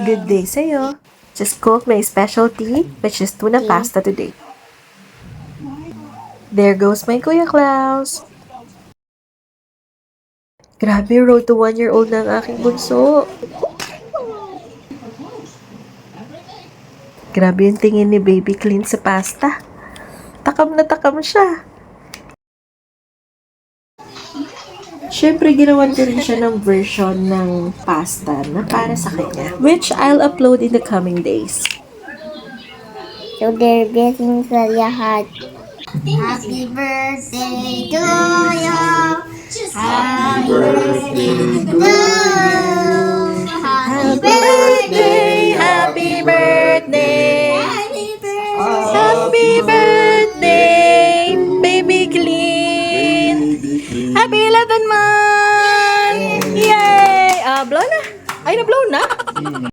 Good day sa'yo. Just cook my specialty, which is tuna pasta today. There goes my Kuya Klaus. Grabe, road to 1-year-old na ang aking bunso. Grabe yung tingin ni Baby Clean sa pasta. Takam na takam siya. Siyempre, ginawan ko rin siya ng version ng pasta na para sa kanya, which I'll upload in the coming days. So they're getting lahat. Happy birthday to you. Happy birthday to you. Happy birthday. Happy birthday! Happy birthday. Happy birthday, Baby Clean! Happy 11 month! Yay! Blow na! Ay, na-blow na!